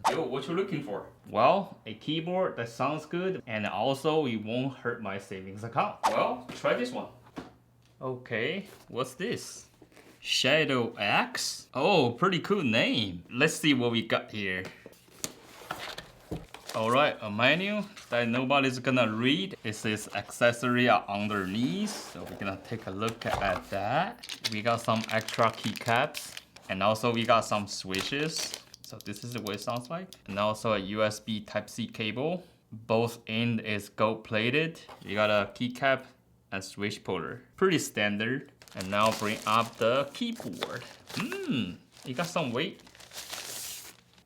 Yo, what you looking for? Well, a keyboard that sounds good and also it won't hurt my savings account. Well, try this one. Okay, what's this? Shadow-X? Oh, pretty cool name. Let's see what we got here. Alright, a menu that nobody's gonna read. It says accessory are underneath, so we're gonna take a look at that. We got some extra keycaps, and also we got some switches. So this is what it sounds like. And also a USB Type-C cable. Both end is gold plated. You got a keycap and switch puller. Pretty standard. And now bring up the keyboard. It got some weight.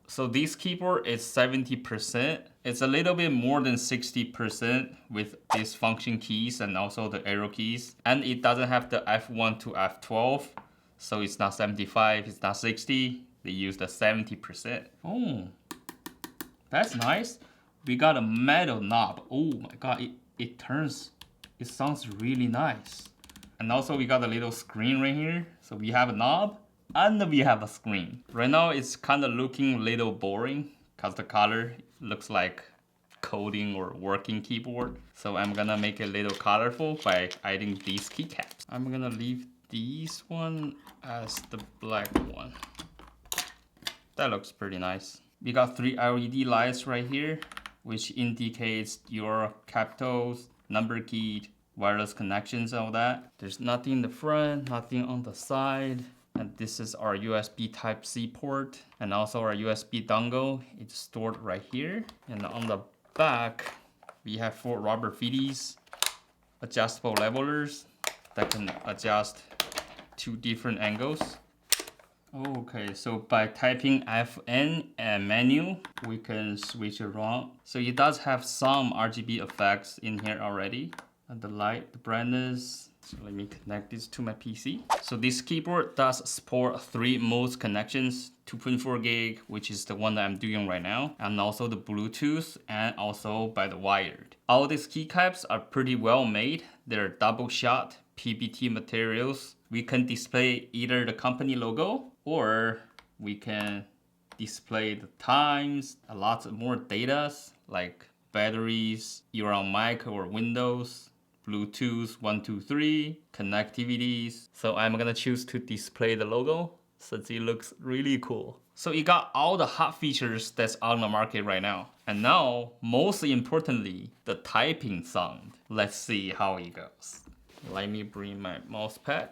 So this keyboard is 70%. It's a little bit more than 60% with these function keys and also the arrow keys. And it doesn't have the F1 to F12. So it's not 75, it's not 60. They use the 70%. Oh, that's nice. We got a metal knob. Oh my God, it turns, it sounds really nice. And also we got a little screen right here. So we have a knob and we have a screen. Right now it's kind of looking a little boring because the color looks like coding or working keyboard. So I'm gonna make it a little colorful by adding these keycaps. I'm gonna leave these one as the black one. That looks pretty nice. We got 3 LED lights right here, which indicates your capitals, number key, wireless connections, all that. There's nothing in the front, nothing on the side. And this is our USB Type-C port and also our USB dongle. It's stored right here. And on the back, we have 4 rubber feeties, adjustable levelers that can adjust 2 different angles. Okay, so by typing FN and menu, we can switch around. So it does have some RGB effects in here already. And the light, the brightness. So let me connect this to my PC. So this keyboard does support 3 modes connections, 2.4 gig, which is the one that I'm doing right now, and also the Bluetooth, and also by the wired. All these keycaps are pretty well made. They're double shot PBT materials. We can display either the company logo or we can display the times, a lot more data like batteries, you're on Mac or Windows, Bluetooth 1, 2, 3, connectivities. So I'm gonna choose to display the logo since it looks really cool. So it got all the hot features that's on the market right now. And now, most importantly, the typing sound. Let's see how it goes. Let me bring my mouse pad.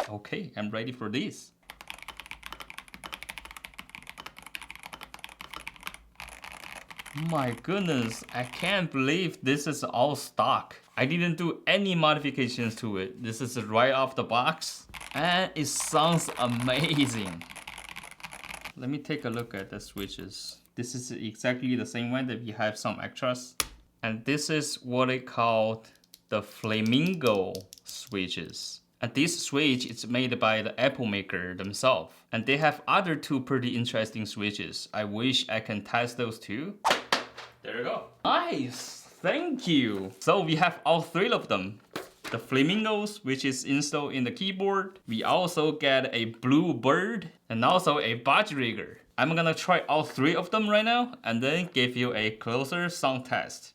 Okay, I'm ready for this. My goodness, I can't believe this is all stock. I didn't do any modifications to it. This is right off the box and it sounds amazing. Let me take a look at the switches. This is exactly the same way that we have some extras. And this is what they call the Flamingo switches. And this switch is made by the Epomaker themselves. And they have other 2 pretty interesting switches. I wish I can test those too. There you go. Nice, thank you. So we have all 3 of them. The Flamingos, which is installed in the keyboard. We also get a blue bird and also a Budgerigger. I'm gonna try all 3 of them right now and then give you a closer sound test.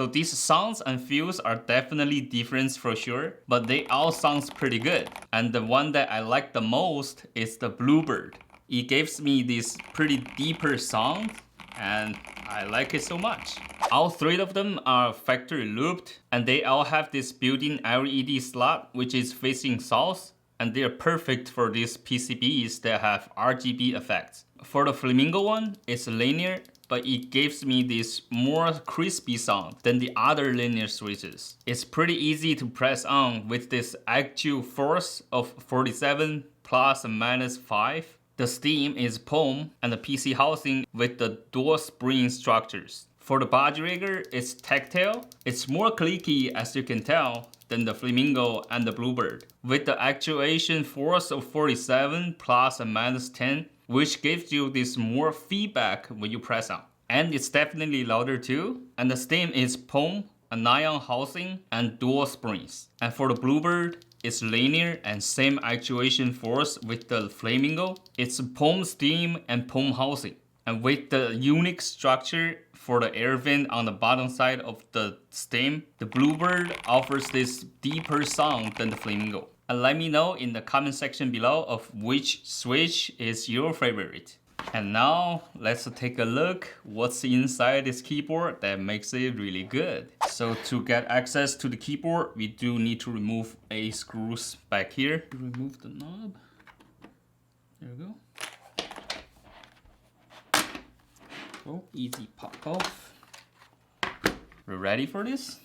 So these sounds and feels are definitely different for sure, but they all sounds pretty good. And the one that I like the most is the Bluebird. It gives me this pretty deeper sound, and I like it so much. All three of them are factory looped, and they all have this built-in LED slot which is facing south, and they are perfect for these PCBs that have RGB effects. For the Flamingo one, it's linear, but it gives me this more crispy sound than the other linear switches. It's pretty easy to press on with this actual force of 47 plus and minus 5. The stem is POM and the PC housing with the dual spring structures. For the body rigger, it's tactile. It's more clicky as you can tell than the Flamingo and the Bluebird, with the actuation force of 47 plus and minus 10, which gives you this more feedback when you press on. And it's definitely louder too. And the stem is POM, a nylon housing, and dual springs. And for the Bluebird, it's linear and same actuation force with the Flamingo. It's POM stem and POM housing. And with the unique structure for the air vent on the bottom side of the stem, the Bluebird offers this deeper sound than the Flamingo. And let me know in the comment section below of which switch is your favorite. And now let's take a look what's inside this keyboard that makes it really good. So to get access to the keyboard, we do need to remove a screws back here. Remove the knob. There we go. Oh, easy pop off. We're ready for this?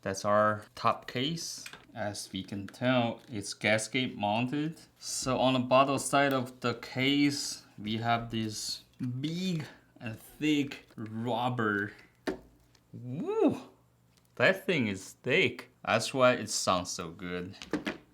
That's our top case. As we can tell, it's gasket mounted. So on the bottom side of the case, we have this big and thick rubber. Woo! That thing is thick. That's why it sounds so good.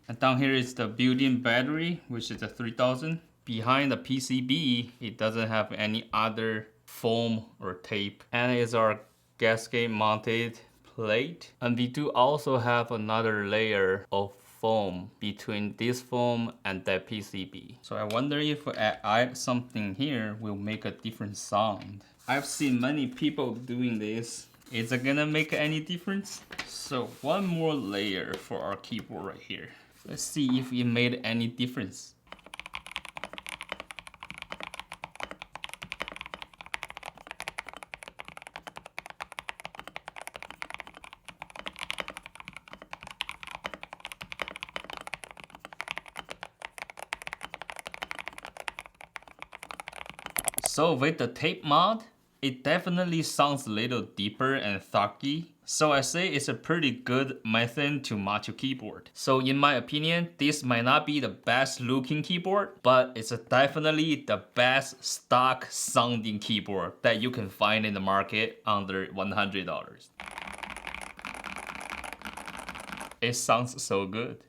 And down here is the built-in battery, which is a 3000. Behind the PCB, it doesn't have any other foam or tape. And it's our gasket mounted plate. And we do also have another layer of foam between this foam and that PCB. So I wonder if I add something here will make a different sound. I've seen many people doing this. Is it gonna make any difference? So one more layer for our keyboard right here. Let's see if it made any difference. So with the tape mod, it definitely sounds a little deeper and thuggy. So I say it's a pretty good method to mount your keyboard. So in my opinion, this might not be the best looking keyboard, but it's definitely the best stock sounding keyboard that you can find in the market under $100. It sounds so good.